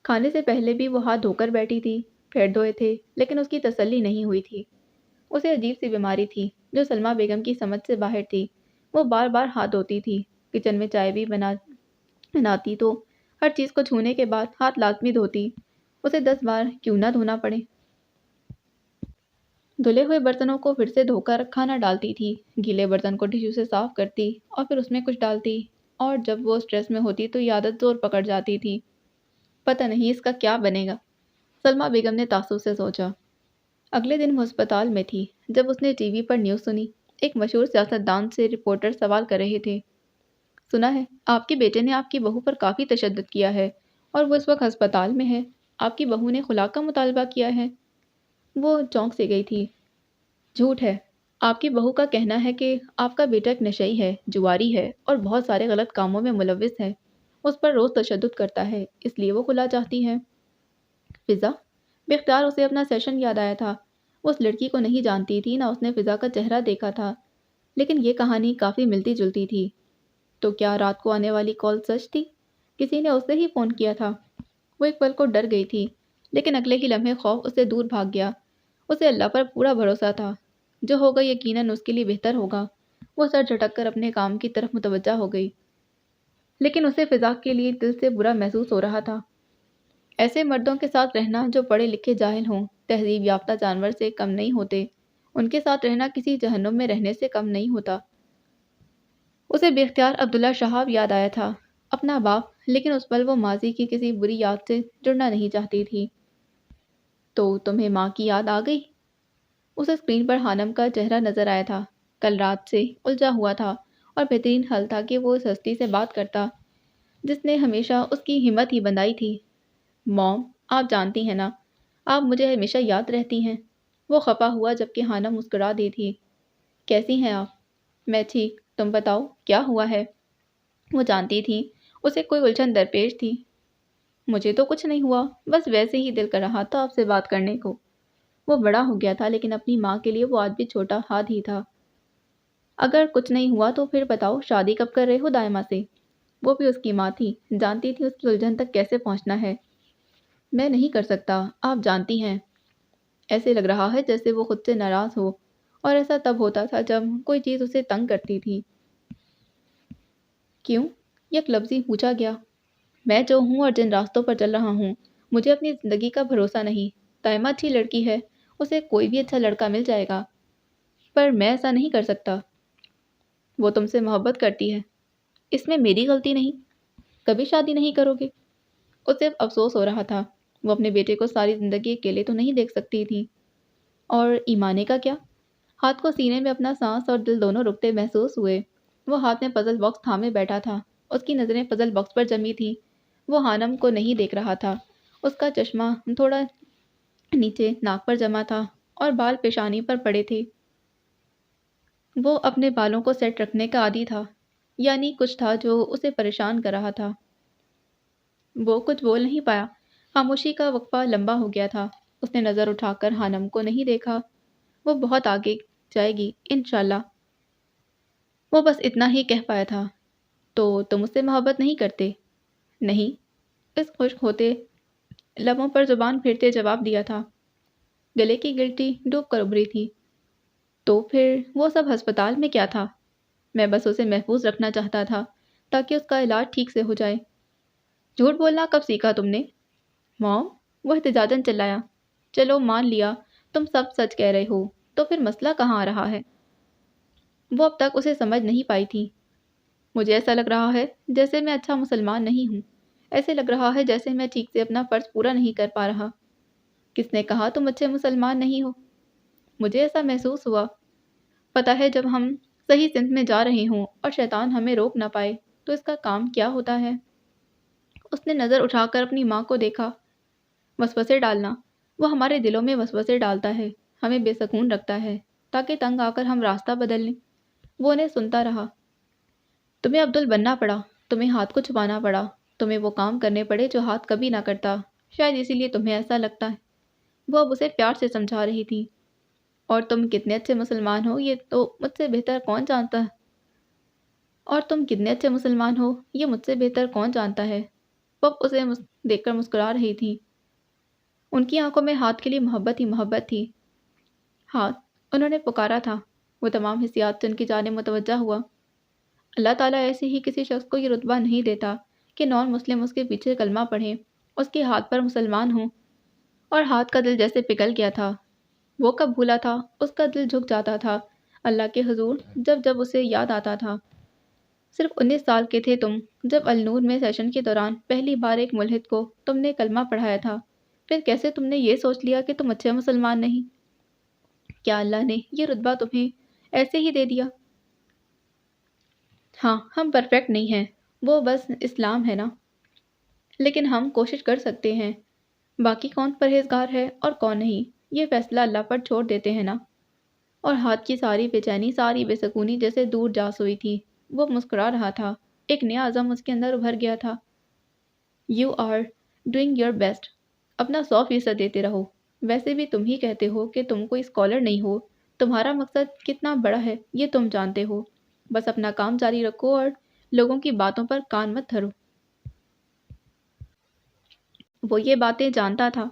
खाने से पहले भी वो हाथ धोकर बैठी थी, पैर धोए थे, लेकिन उसकी तसल्ली नहीं हुई थी। उसे अजीब सी बीमारी थी जो सलमा बेगम की समझ से बाहर थी। वो बार बार हाथ धोती थी। किचन में चाय भी बनाती तो हर चीज़ को छूने के बाद हाथ लाजमी धोती। उसे 10 बार क्यों ना धोना पड़े। धुले हुए बर्तनों को फिर से धोकर खाना डालती थी। गीले बर्तन को टिश्यू से साफ करती और फिर उसमें कुछ डालती। और जब वो स्ट्रेस में होती तो ये आदत जोर पकड़ जाती थी। पता नहीं इसका क्या बनेगा, सलमा बेगम ने तासुब से सोचा। अगले दिन वो अस्पताल में थी जब उसने टीवी पर न्यूज़ सुनी। एक मशहूर सियासतदान से रिपोर्टर सवाल कर रहे थे। सुना है आपके बेटे ने आपकी बहू पर काफ़ी तशद्दुद किया है और वो इस वक्त अस्पताल में है। आपकी बहू ने खुलाक का मुतालबा किया है। वो चौंक से गई थी। झूठ है। आपकी बहू का कहना है कि आपका बेटा एक नशई है, जुआरी है और बहुत सारे गलत कामों में मुलव्विस है। उस पर रोज़ तशद्दुद करता है, इसलिए वो खुला चाहती है। फ़िज़ा? बेख्तियार उसे अपना सेशन याद आया था। वो उस लड़की को नहीं जानती थी, ना उसने फ़िज़ा का चेहरा देखा था, लेकिन ये कहानी काफ़ी मिलती-जुलती थी। तो क्या रात को आने वाली कॉल सच थी? किसी ने उसे ही फ़ोन किया था? वो एक पल को डर गई थी, लेकिन अगले ही लम्हे खौफ उससे दूर भाग गया। उसे अल्लाह पर पूरा भरोसा था। जो होगा यकीनन उसके लिए बेहतर होगा। वो सर झटक कर अपने काम की तरफ मुतवज्जा हो गई, लेकिन उसे फ़िज़ा के लिए दिल से बुरा महसूस हो रहा था। ऐसे मर्दों के साथ रहना जो पढ़े लिखे जाहिल हों, तहज़ीब याफ्ता जानवर से कम नहीं होते, उनके साथ रहना किसी जहन्नुम में रहने से कम नहीं होता। उसे बेख्तियार अब्दुल्ला शहाब याद आया था, अपना बाप, लेकिन उस पल वो माजी की किसी बुरी याद से जुड़ना नहीं चाहती थी। तो तुम्हें माँ की याद आ गई? उसे स्क्रीन पर हानम का चेहरा नजर आया था। कल रात से उलझा हुआ था और बेहतरीन हल था कि वो उस हस्ती से बात करता जिसने हमेशा उसकी हिम्मत ही बंधाई थी। मॉम, आप जानती हैं ना, आप मुझे हमेशा याद रहती हैं। वो खपा हुआ जबकि हानम मुस्कुरा दी थी। कैसी हैं आप? मैं ठीक, तुम बताओ क्या हुआ है? वो जानती थी उसे कोई उलझन दरपेश थी। मुझे तो कुछ नहीं हुआ, बस वैसे ही दिल कर रहा था आपसे बात करने को। वो बड़ा हो गया था, लेकिन अपनी माँ के लिए वो आज भी छोटा हाथ ही था। अगर कुछ नहीं हुआ तो फिर बताओ, शादी कब कर रहे हो दायमा से? वो भी उसकी माँ थी, जानती थी उसकी उलझन तक कैसे पहुँचना है। मैं नहीं कर सकता, आप जानती हैं। ऐसे लग रहा है जैसे वो खुद से नाराज़ हो, और ऐसा तब होता था जब कोई चीज़ उसे तंग करती थी। क्यों? यह लफ्ज़ी पूछा गया। मैं जो हूँ और जिन रास्तों पर चल रहा हूँ, मुझे अपनी ज़िंदगी का भरोसा नहीं। दायमा अच्छी लड़की है, उसे कोई भी अच्छा लड़का मिल जाएगा, पर मैं ऐसा नहीं कर सकता। वो तुमसे मोहब्बत करती है, इसमें मेरी गलती नहीं। कभी शादी नहीं करोगे? उसे अब अफ़सोस हो रहा था। वो अपने बेटे को सारी ज़िंदगी अकेले तो नहीं देख सकती थी। और ईमाने का क्या? हाथ को सीने में अपना सांस और दिल दोनों रुकते महसूस हुए। वो हाथ में पज़ल बॉक्स थामे बैठा था। उसकी नज़रें पज़ल बॉक्स पर जमी थी। वो हानम को नहीं देख रहा था। उसका चश्मा थोड़ा नीचे नाक पर जमा था और बाल पेशानी पर पड़े थे। वो अपने बालों को सेट रखने का आदी था, यानी कुछ था जो उसे परेशान कर रहा था। वो कुछ बोल नहीं पाया। खामोशी का वक़्फ़ा लंबा हो गया था। उसने नज़र उठाकर हानम को नहीं देखा। वो बहुत आगे जाएगी, इंशाअल्लाह। वो बस इतना ही कह पाया था। तो तुम उससे मोहब्बत नहीं करते? नहीं। इस खुश्क होते लबों पर ज़ुबान फिरते जवाब दिया था। गले की गिल्टी डूब कर उभरी थी। तो फिर वो सब अस्पताल में क्या था? मैं बस उसे महफूज रखना चाहता था ताकि उसका इलाज ठीक से हो जाए। झूठ बोलना कब सीखा तुमने? मॉम, वो एहतजाजन चिल्लाया। चलो मान लिया तुम सब सच कह रहे हो, तो फिर मसला कहाँ आ रहा है? वो अब तक उसे समझ नहीं पाई थी। मुझे ऐसा लग रहा है जैसे मैं अच्छा मुसलमान नहीं हूँ। ऐसे लग रहा है जैसे मैं ठीक से अपना फ़र्ज़ पूरा नहीं कर पा रहा। किसने कहा तुम अच्छे मुसलमान नहीं हो? मुझे ऐसा महसूस हुआ। पता है जब हम सही सिमत में जा रहे हों और शैतान हमें रोक ना पाए, तो इसका काम क्या होता है? उसने नज़र उठाकर अपनी माँ को देखा। वसवसे डालना। वो हमारे दिलों में वसवसे डालता है, हमें बेसकून रखता है, ताकि तंग आकर हम रास्ता बदल लें। वो उन्हें सुनता रहा। तुम्हें अब्दुल बनना पड़ा, तुम्हें हाथ को छुपाना पड़ा, तुम्हें वो काम करने पड़े जो हाथ कभी ना करता। शायद इसीलिए तुम्हें ऐसा लगता है। वो अब उसे प्यार से समझा रही थी। اور तुम कितने अच्छे मुसलमान हो ये तो मुझसे बेहतर कौन जानता है। और तुम कितने अच्छे मुसलमान हो ये मुझसे बेहतर कौन जानता है। वो उसे देखकर मुस्कुरा रही थी। उनकी आंखों में हाथ के लिए मोहब्बत ही मोहब्बत थी। हाथ, उन्होंने पुकारा था। वो तमाम हिस्सियात से उनकी जानिब मुतवज्जा हुआ। अल्लाह ताला ऐसे ही किसी शख्स को ये रुतबा नहीं देता कि नॉन मुस्लिम उसके पीछे कलमा पढ़ें, उसके हाथ पर मुसलमान हों। और हाथ का दिल जैसे पिघल गया था। वो कब भूला था, उसका दिल झुक जाता था अल्लाह के हुजूर जब जब उसे याद आता था। सिर्फ 19 साल के थे तुम जब अलनूर में सेशन के दौरान पहली बार एक मुल्हिद को तुमने कलमा पढ़ाया था। फिर कैसे तुमने ये सोच लिया कि तुम अच्छे मुसलमान नहीं। क्या अल्लाह ने ये रुतबा तुम्हें ऐसे ही दे दिया। हाँ, हम परफेक्ट नहीं हैं, वो बस इस्लाम है ना। लेकिन हम कोशिश कर सकते हैं। बाकी कौन परहेजगार है और कौन नहीं, ये फैसला अल्लाह पर छोड़ देते हैं ना। और हाथ की सारी बेचैनी, सारी बेसकूनी जैसे दूर जा सोई थी। वो मुस्कुरा रहा था। एक नया अज़म उसके अंदर उभर गया था। You are doing your best. अपना 100% देते रहो। वैसे भी तुम ही कहते हो कि तुम कोई स्कॉलर नहीं हो। तुम्हारा मकसद कितना बड़ा है ये तुम जानते हो। बस अपना काम जारी रखो और लोगों की बातों पर कान मत धरो। वो ये बातें जानता था,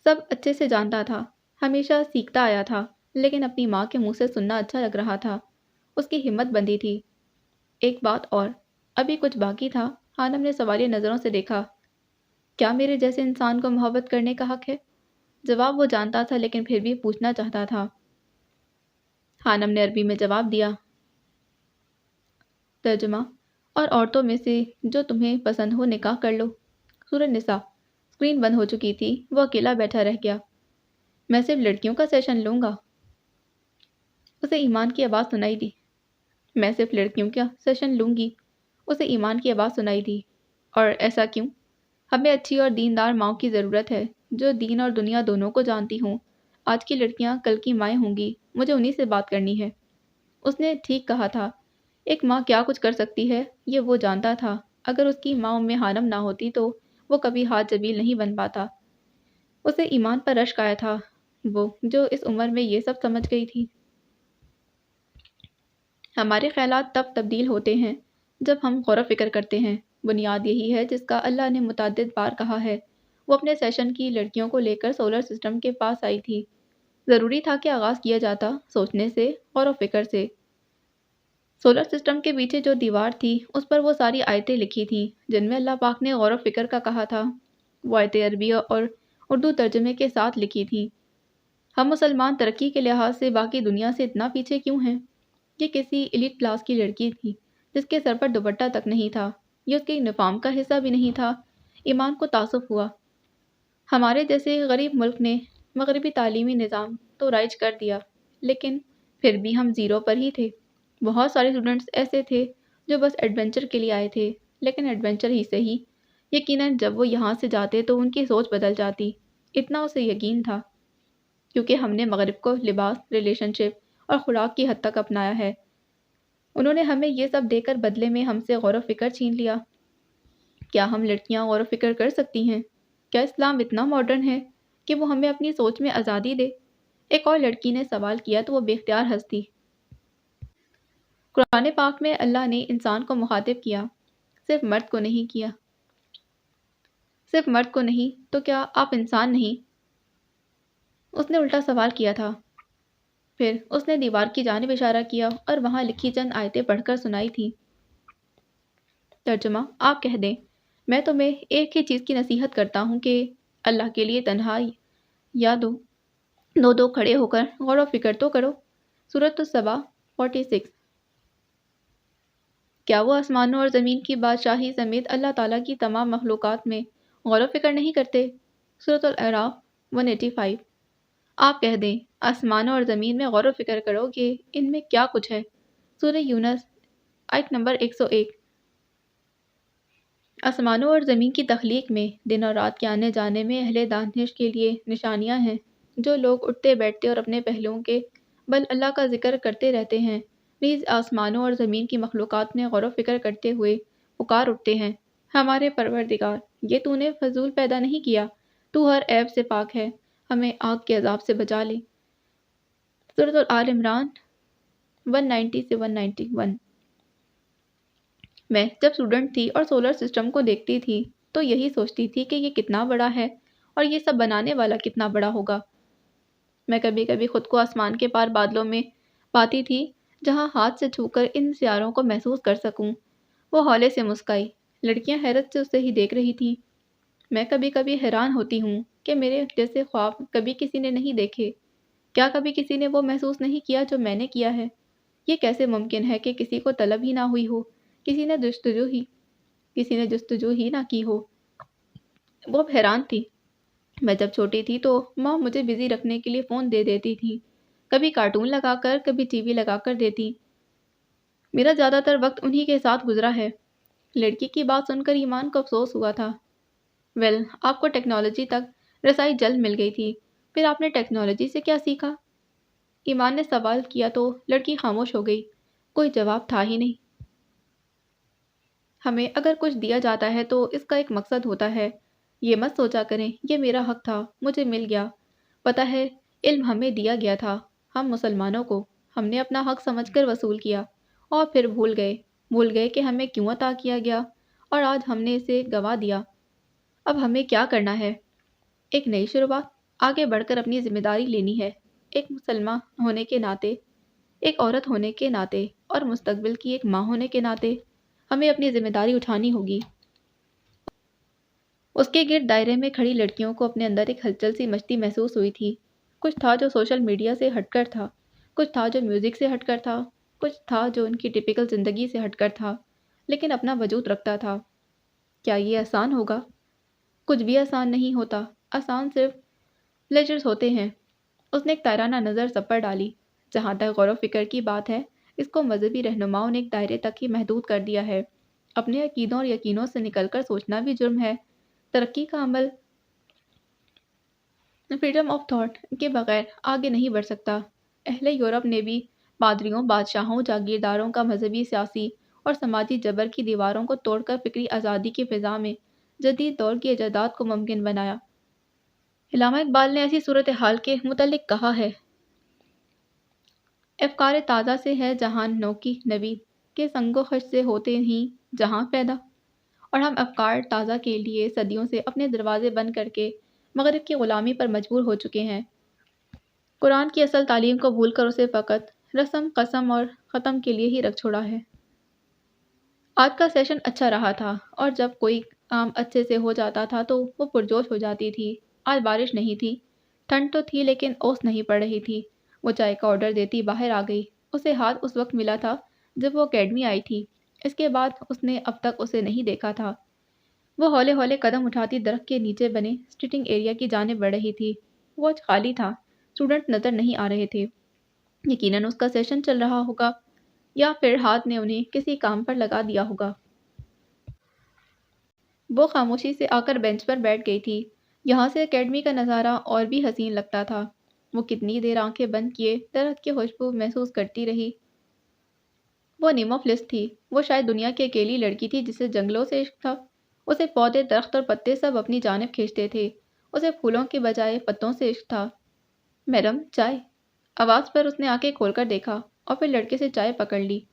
सब अच्छे से जानता था, हमेशा सीखता आया था, लेकिन अपनी माँ के मुंह से सुनना अच्छा लग रहा था। उसकी हिम्मत बंधी थी। एक बात और, अभी कुछ बाकी था। हानम ने सवालिया नज़रों से देखा। क्या मेरे जैसे इंसान को मोहब्बत करने का हक है। जवाब वो जानता था लेकिन फिर भी पूछना चाहता था। हानम ने अरबी में जवाब दिया। तर्जुमा, और औरतों में से जो तुम्हें पसंद हो निकाह कर लो। सूरह निसा। स्क्रीन बंद हो चुकी थी। वो अकेला बैठा रह गया। मैं सिर्फ लड़कियों का सेशन लूँगा। उसे ईमान की आवाज़ सुनाई दी। मैं सिर्फ लड़कियों का सेशन लूँगी। उसे ईमान की आवाज़ सुनाई दी। और ऐसा क्यों। हमें अच्छी और दीनदार माँओं की ज़रूरत है, जो दीन और दुनिया दोनों को जानती हों। आज की लड़कियाँ कल की माएँ होंगी। मुझे उन्हीं से बात करनी है। उसने ठीक कहा था। एक माँ क्या कुछ कर सकती है, ये वो जानता था। अगर उसकी माँ उम्मे हानम ना होती तो वो कभी हाथ जबील नहीं बन पाता। उसे ईमान पर रश्क आया था। वो जो इस उम्र में ये सब समझ गई थी। हमारे ख़यालात तब तब्दील होते हैं जब हम गौर व फ़िक्र करते हैं। बुनियाद यही है जिसका अल्लाह ने मुतअद्दिद बार कहा है। वो अपने सेशन की लड़कियों को लेकर सोलर सिस्टम के पास आई थी। ज़रूरी था कि आगाज़ किया जाता सोचने से, गौर व फ़िक्र से। सोलर सिस्टम के पीछे जो दीवार थी उस पर वो सारी आयतें लिखी थीं जिनमें अल्लाह पाक ने गौर व फ़िक्र का कहा था। वो आयतें अरबी और उर्दू तर्जमे के साथ लिखी थीं। हम मुसलमान तरक्की के लिहाज से बाकी दुनिया से इतना पीछे क्यों हैं। ये किसी एलीट क्लास की लड़की थी जिसके सर पर दुपट्टा तक नहीं था। ये उसके यूनिफॉर्म का हिस्सा भी नहीं था। ईमान को तासुफ हुआ। हमारे जैसे गरीब मुल्क ने मगरबी तालीमी निज़ाम तो राइज कर दिया, लेकिन फिर भी हम ज़ीरो पर ही थे। बहुत सारे स्टूडेंट्स ऐसे थे जो बस एडवेंचर के लिए आए थे, लेकिन एडवेंचर ही सही। यकीनन जब वो यहाँ से जाते तो उनकी सोच बदल जाती। इतना उसे यकीन था, क्योंकि हमने मगरिब को लिबास, रिलेशनशिप और खुराक की हद तक अपनाया है। उन्होंने हमें ये सब देकर बदले में हमसे गौर व फ़िक्र छीन लिया। क्या हम लड़कियां गौर व फ़िक्र कर सकती हैं। क्या इस्लाम इतना मॉडर्न है कि वो हमें अपनी सोच में आज़ादी दे। एक और लड़की ने सवाल किया तो वो बेख्तियार हंसती। कुरान पाक में अल्लाह ने इंसान को मुखातिब किया, सिर्फ मर्द को नहीं किया। सिर्फ मर्द को नहीं तो क्या आप इंसान नहीं। उसने उल्टा सवाल किया था। फिर उसने दीवार की जानिब इशारा किया और वहाँ लिखी चंद आयतें पढ़कर सुनाई थी। तर्जुमा, आप कह दें, मैं तुम्हें एक ही चीज़ की नसीहत करता हूँ कि अल्लाह के लिए तन्हा या दो दो दो खड़े होकर गौर व फ़िक्र तो करो। सूरत सबा 46। क्या वो आसमानों और ज़मीन की बादशाही समेत अल्लाह ताला की तमाम मखलूक़ात में गौर व फ़िक्र नहीं करते। सूरत अल अराफ 185। आप कह दें, आसमानों और ज़मीन में गौर व फ़िक्र करो कि इनमें क्या कुछ है। सूरह यूनुस आयत नंबर 101। आसमानों और ज़मीन की तख्लीक में दिन और रात के आने जाने में अहले दानिश के लिए निशानियाँ हैं। जो लोग उठते बैठते और अपने पहलुओं के बल अल्लाह का जिक्र करते रहते हैं, नीज़ आसमानों और ज़मीन की मखलूक़ात में गौर व फ़िक्र करते हुए पुकार उठते हैं, हमारे परवरदिगार, ये तूने फजूल पैदा नहीं किया। तू हर ऐब से पाक है, हमें आग के अजाब से बचा ले। सूरत आल इमरान 190 से 191। मैं जब स्टूडेंट थी और सोलर सिस्टम को देखती थी तो यही सोचती थी कि ये कितना बड़ा है और ये सब बनाने वाला कितना बड़ा होगा। मैं कभी कभी खुद को आसमान के पार बादलों में पाती थी, जहाँ हाथ से छूकर इन सियारों को महसूस कर सकूं। वो हौले से मुस्काई। लड़कियां हैरत से उसे ही देख रही थी। मैं कभी कभी हैरान होती हूँ कि मेरे जैसे ख्वाब कभी किसी ने नहीं देखे। क्या कभी किसी ने वो महसूस नहीं किया जो मैंने किया है? ये कैसे मुमकिन है कि किसी को तलब ही ना हुई हो, किसी ने जस्तजू ही ना की हो। वो अब हैरान थी। मैं जब छोटी थी तो माँ मुझे बिजी रखने के लिए फ़ोन दे देती थी। कभी कार्टून लगाकर, कभी टीवी लगाकर देती। मेरा ज़्यादातर वक्त उन्हीं के साथ गुजरा है। लड़की की बात सुनकर ईमान को अफसोस हुआ था। वेल, आपको टेक्नोलॉजी तक रसाई जल्द मिल गई थी। फिर आपने टेक्नोलॉजी से क्या सीखा? ईमान ने सवाल किया तो लड़की खामोश हो गई। कोई जवाब था ही नहीं। हमें अगर कुछ दिया जाता है तो इसका एक मकसद होता है। ये मत सोचा करें ये मेरा हक था, मुझे मिल गया। पता है, इल्म हमें दिया गया था, हम मुसलमानों को। हमने अपना हक समझकर वसूल किया और फिर भूल गए कि हमें क्यों अता किया गया, और आज हमने इसे गंवा दिया। अब हमें क्या करना है? एक नई शुरुआत, आगे बढ़कर अपनी जिम्मेदारी लेनी है। एक मुसलमान होने के नाते, एक औरत होने के नाते और मुस्तकबिल की एक माँ होने के नाते हमें अपनी जिम्मेदारी उठानी होगी। उसके गिर्द दायरे में खड़ी लड़कियों को अपने अंदर एक हलचल सी मचती महसूस हुई थी। कुछ था जो सोशल मीडिया से हटकर था, कुछ था जो म्यूज़िक से हटकर था, कुछ था जो उनकी टिपिकल ज़िंदगी से हटकर था, लेकिन अपना वजूद रखता था। क्या ये आसान होगा? कुछ भी आसान नहीं होता। आसान सिर्फ प्लेजर्स होते हैं। उसने एक ताराना नज़र सब पर डाली। जहाँ तक गौर व फिक्र की बात है, इसको मजहबी रहनुमाओं ने एक दायरे तक ही महदूद कर दिया है। अपने अकीदों और यकीनों से निकलकर सोचना भी जुर्म है। तरक्की का अमल फ्रीडम ऑफ थॉट के बगैर आगे नहीं बढ़ सकता। अहले यूरोप ने भी पादरियों, बादशाहों, जागीरदारों का मजहबी, सियासी और समाजी जबर की दीवारों को तोड़कर फिक्री आज़ादी की फ़िज़ा में जदीद दौर की इजादात को मुमकिन बनाया। इल्लामा इकबाल ने ऐसी सूरत हाल के मुतल्लिक कहा है, अफ़कार ताज़ा से है जहान नौ की नवीद के संगो खश से होते ही जहां पैदा। और हम अफ़कार ताज़ा के लिए सदियों से अपने दरवाजे बंद करके मगरिब की ग़ुलामी पर मजबूर हो चुके हैं। कुरान की असल तालीम को भूलकर उसे फ़कत रस्म, कसम और ख़त्म के लिए ही रख छोड़ा है। आज का सेशन अच्छा रहा था और जब कोई काम अच्छे से हो जाता था तो वो पुरजोश हो जाती थी। आज बारिश नहीं थी, ठंड तो थी लेकिन ओस नहीं पड़ रही थी। वो चाय का ऑर्डर देती बाहर आ गई। उसे हाथ उस वक्त मिला था जब वो अकेडमी आई थी। इसके बाद उसने अब तक उसे नहीं देखा था। वो हौले हौले कदम उठाती दरख्त के नीचे बने सिटिंग एरिया की जानिब बढ़ रही थी। वो आज खाली था, स्टूडेंट नज़र नहीं आ रहे थे। यकीनन उसका सेशन चल रहा होगा या फिर हाथ ने उन्हें किसी काम पर लगा दिया होगा। वो खामोशी से आकर बेंच पर बैठ गई थी। यहाँ से एकेडमी का नज़ारा और भी हसीन लगता था। वो कितनी देर आंखें बंद किए दरख्त की खुशबू महसूस करती रही। वो निमोफ्लिस थी। वो शायद दुनिया की अकेली लड़की थी जिसे जंगलों से इश्क था। उसे पौधे, दरख्त और पत्ते सब अपनी जानिब खींचते थे। उसे फूलों के बजाय पत्तों से इश्क था। मैडम, चाय। आवाज़ पर उसने आंखें खोलकर देखा और फिर लड़के से चाय पकड़ ली।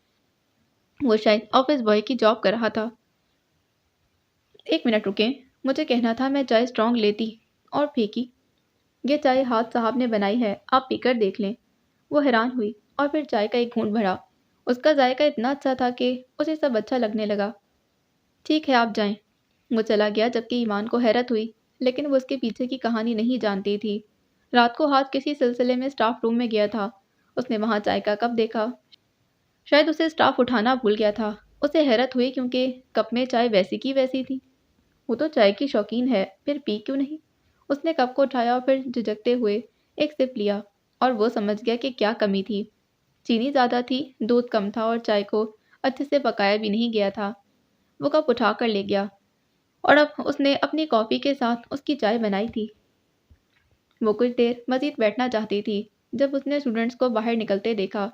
वो शायद ऑफिस बॉय की जॉब कर रहा था। एक मिनट रुकें, मुझे कहना था मैं चाय स्ट्रॉन्ग लेती। और फीकी। ये चाय हाथ साहब ने बनाई है, आप पीकर देख लें। वो हैरान हुई और फिर चाय का एक घूंट भरा। उसका जायका इतना अच्छा था कि उसे सब अच्छा लगने लगा। ठीक है, आप जाएं। वो चला गया जबकि ईमान को हैरत हुई, लेकिन वो उसके पीछे की कहानी नहीं जानती थी। रात को हाथ किसी सिलसिले में स्टाफ रूम में गया था। उसने वहाँ चाय का कप देखा। शायद उसे स्टाफ उठाना भूल गया था। उसे हैरत हुई क्योंकि कप में चाय वैसी की वैसी थी। वो तो चाय की शौकीन है, फिर पी क्यों नहीं? उसने कप को उठाया और फिर झिझकते हुए एक सिप लिया और वो समझ गया कि क्या कमी थी। चीनी ज़्यादा थी, दूध कम था और चाय को अच्छे से पकाया भी नहीं गया था। वो कप उठा कर ले गया और अब उसने अपनी कॉफ़ी के साथ उसकी चाय बनाई थी। वो कुछ देर मज़ीद बैठना चाहती थी जब उसने स्टूडेंट्स को बाहर निकलते देखा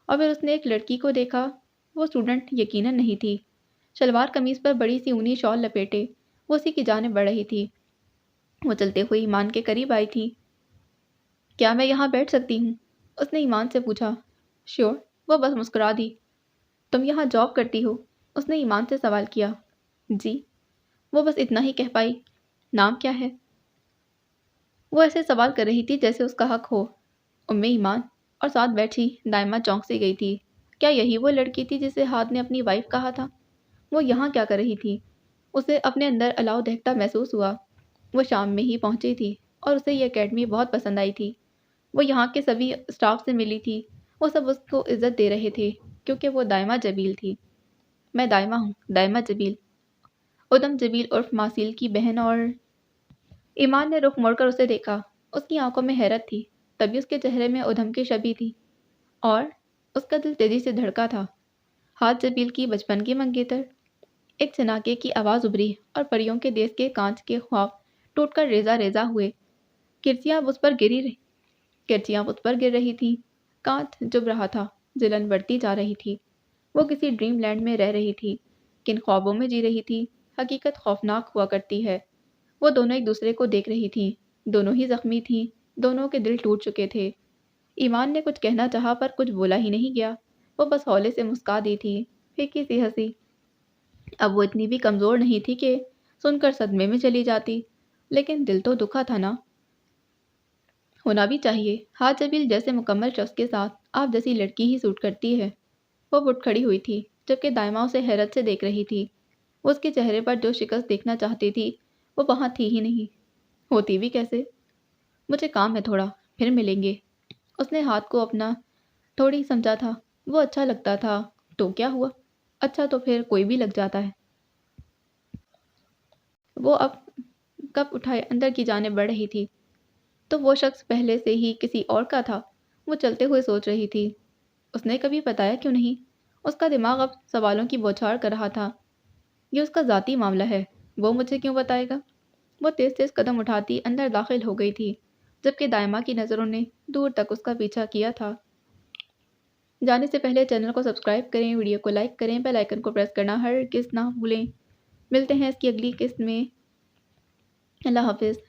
और फिर उसने एक लड़की को देखा। वो स्टूडेंट यकीनन नहीं थी। शलवार कमीज़ पर बड़ी सी ऊनी शॉल लपेटे वो उसी की जानिब बढ़ रही थी। वो चलते हुए ईमान के करीब आई थी। क्या मैं यहाँ बैठ सकती हूँ? اس نے ایمان سے پوچھا۔ श्योर؟ وہ بس مسکرا دی۔ تم یہاں جاب کرتی ہو؟ اس نے ایمان سے سوال کیا۔ جی، وہ بس اتنا ہی کہہ پائی۔ نام کیا ہے؟ وہ ایسے سوال کر رہی تھی جیسے اس کا حق ہو۔ ایمان اور ساتھ بیٹھی دائمہ چونک سی گئی تھی۔ کیا یہی وہ لڑکی تھی جسے ہاتھ نے اپنی وائف کہا تھا؟ وہ یہاں کیا کر رہی تھی؟ اسے اپنے اندر الاؤ دہکتا محسوس ہوا۔ وہ شام میں ہی پہنچی تھی اور اسے یہ اکیڈمی بہت پسند آئی تھی۔ وہ یہاں کے سبھی اسٹاف سے ملی تھی۔ وہ سب اس کو عزت دے رہے تھے کیونکہ وہ دائمہ جبیل تھی۔ میں دائمہ ہوں، دائمہ جبیل، ادم جبیل عرف ماسیل کی بہن۔ اور ایمان نے رخ موڑ کر اسے دیکھا۔ اس کی آنکھوں میں حیرت تھی، تبھی اس کے چہرے میں ادم کی شبیہ تھی اور اس کا دل تیزی سے دھڑکا تھا۔ ہاتھ جبیل کی بچپن کی منگیتر۔ ایک چھناکے کی آواز ابھری اور پریوں کے دیس کے کانچ کے خواب ٹوٹ کر ریزہ ریزہ ہوئے۔ کرسیاں اس پر گر رہی تھیں۔ کانچ جب رہا تھا، جلن بڑھتی جا رہی تھی۔ وہ کسی ڈریم لینڈ میں رہ رہی تھی، کن خوابوں میں جی رہی تھی۔ حقیقت خوفناک ہوا کرتی ہے۔ وہ دونوں ایک دوسرے کو دیکھ رہی تھیں، دونوں ہی زخمی تھیں، دونوں کے دل ٹوٹ چکے تھے۔ ایمان نے کچھ کہنا چاہا پر کچھ بولا ہی نہیں گیا۔ وہ بس ہولے سے مسکا دی تھی، پھیکی سی ہنسی۔ اب وہ اتنی بھی کمزور نہیں تھی کہ سن کر صدمے میں چلی جاتی، لیکن دل تو دکھا تھا نا، ہونا بھی چاہیے۔ ہاتھ جبیل جیسے مکمل شخص کے ساتھ آپ جیسی لڑکی ہی سوٹ کرتی ہے۔ وہ اٹھ کھڑی ہوئی تھی جبکہ دائمہ اسے حیرت سے دیکھ رہی تھی۔ وہ اس کے چہرے پر جو شکست دیکھنا چاہتی تھی وہ وہاں تھی ہی نہیں، ہوتی بھی کیسے؟ مجھے کام ہے تھوڑا، پھر ملیں گے۔ اس نے ہاتھ کو اپنا تھوڑی سمجھا تھا۔ وہ اچھا لگتا تھا تو کیا ہوا؟ اچھا تو پھر کوئی بھی لگ جاتا ہے۔ وہ اب کپ اٹھائے اندر کی جانب بڑھ رہی تھی تو وہ شخص پہلے سے ہی کسی اور کا تھا۔ وہ چلتے ہوئے سوچ رہی تھی، اس نے کبھی بتایا کیوں نہیں؟ اس کا دماغ اب سوالوں کی بوچھاڑ کر رہا تھا۔ یہ اس کا ذاتی معاملہ ہے، وہ مجھے کیوں بتائے گا؟ وہ تیز تیز قدم اٹھاتی اندر داخل ہو گئی تھی جبکہ دائمہ کی نظروں نے دور تک اس کا پیچھا کیا تھا۔ جانے سے پہلے چینل کو سبسکرائب کریں، ویڈیو کو لائک کریں، بیل آئیکن کو پریس کرنا ہرگز نہ بھولیں۔ ملتے ہیں اس کی اگلی قسط میں۔ اللہ حافظ۔